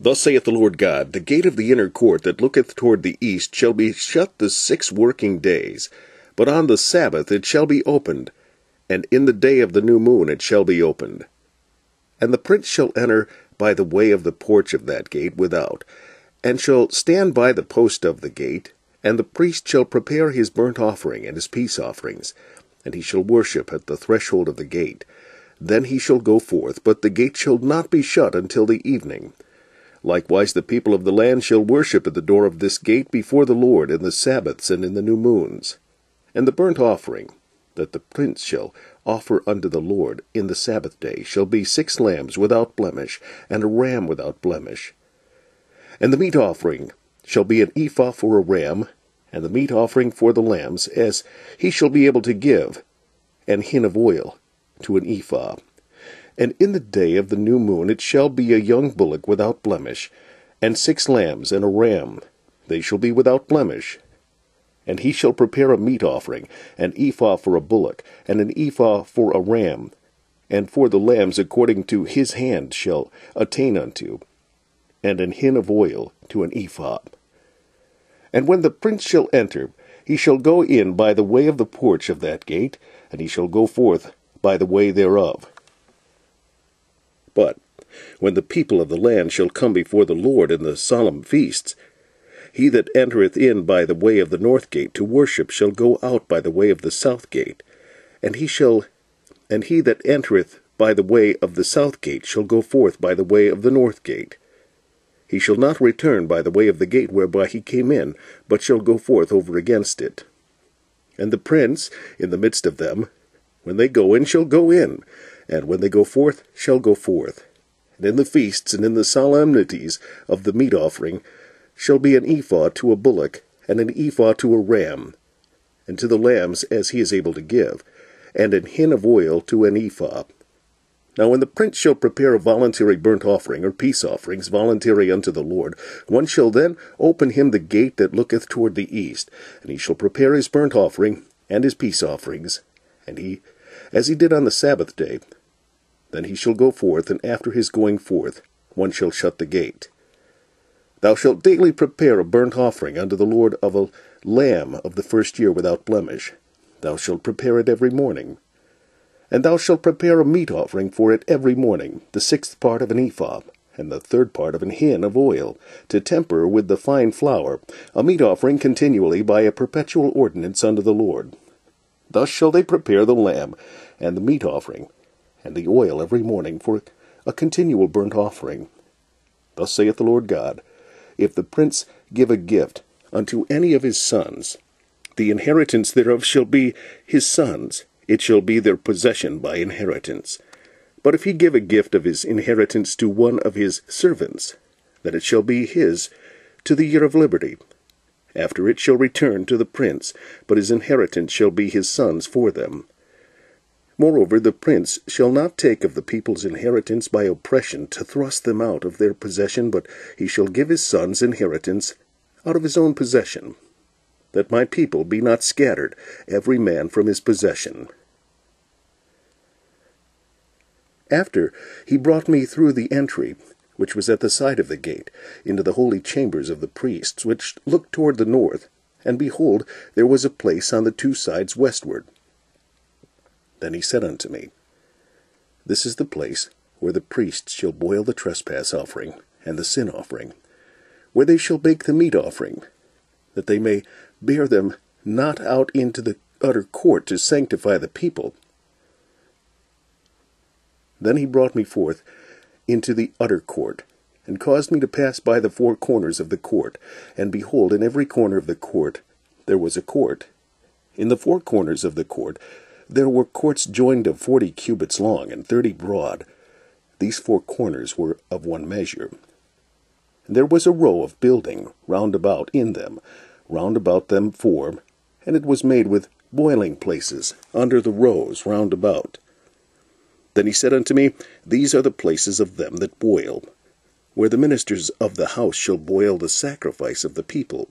Thus saith the Lord God, The gate of the inner court that looketh toward the east shall be shut the 6 working days, but on the Sabbath it shall be opened, and in the day of the new moon it shall be opened. And the prince shall enter by the way of the porch of that gate without, and shall stand by the post of the gate, and the priest shall prepare his burnt offering and his peace offerings, and he shall worship at the threshold of the gate. Then he shall go forth, but the gate shall not be shut until the evening. Likewise the people of the land shall worship at the door of this gate before the Lord in the sabbaths and in the new moons. And the burnt offering that the prince shall offer unto the Lord in the Sabbath day shall be 6 lambs without blemish, and a ram without blemish. And the meat offering shall be an ephah for a ram, and the meat offering for the lambs, as he shall be able to give, an hin of oil to an ephah. And in the day of the new moon it shall be a young bullock without blemish, and 6 lambs and a ram, they shall be without blemish. And he shall prepare a meat offering, an ephah for a bullock, and an ephah for a ram, and for the lambs according to his hand shall attain unto, and an hin of oil to an ephah. And when the prince shall enter, he shall go in by the way of the porch of that gate, and he shall go forth by the way thereof. But when the people of the land shall come before the Lord in the solemn feasts, he that entereth in by the way of the north gate to worship shall go out by the way of the south gate, and he that entereth by the way of the south gate shall go forth by the way of the north gate. He shall not return by the way of the gate whereby he came in, but shall go forth over against it. And the prince in the midst of them, when they go in, shall go in, and when they go forth, shall go forth. And in the feasts and in the solemnities of the meat offering shall be an ephah to a bullock, and an ephah to a ram, and to the lambs as he is able to give, and an hin of oil to an ephah. Now when the prince shall prepare a voluntary burnt offering, or peace offerings, voluntary unto the Lord, one shall then open him the gate that looketh toward the east, and he shall prepare his burnt offering, and his peace offerings, and he, as he did on the Sabbath day, then he shall go forth, and after his going forth, one shall shut the gate. Thou shalt daily prepare a burnt offering unto the Lord of a lamb of the first year without blemish. Thou shalt prepare it every morning. And thou shalt prepare a meat offering for it every morning, the 6th part of an ephah, and the 3rd part of an hin of oil, to temper with the fine flour, a meat offering continually by a perpetual ordinance unto the Lord. Thus shall they prepare the lamb, and the meat offering, and the oil every morning for a continual burnt offering. Thus saith the Lord God, If the prince give a gift unto any of his sons, the inheritance thereof shall be his sons, it shall be their possession by inheritance. But if he give a gift of his inheritance to one of his servants, then it shall be his to the year of liberty. After it shall return to the prince, but his inheritance shall be his sons for them. Moreover, the prince shall not take of the people's inheritance by oppression to thrust them out of their possession, but he shall give his sons inheritance out of his own possession, that my people be not scattered, every man from his possession. After he brought me through the entry, which was at the side of the gate, into the holy chambers of the priests, which looked toward the north, and behold, there was a place on the 2 sides westward. Then he said unto me, This is the place where the priests shall boil the trespass offering and the sin offering, where they shall bake the meat offering, that they may bear them not out into the utter court to sanctify the people. Then he brought me forth into the utter court, and caused me to pass by the 4 corners of the court. And behold, in every corner of the court there was a court. In the 4 corners of the court there were courts joined of 40 cubits long and 30 broad. These 4 corners were of one measure. And there was a row of building round about in them, round about them 4, and it was made with boiling places under the rows round about. Then he said unto me, These are the places of them that boil, where the ministers of the house shall boil the sacrifice of the people.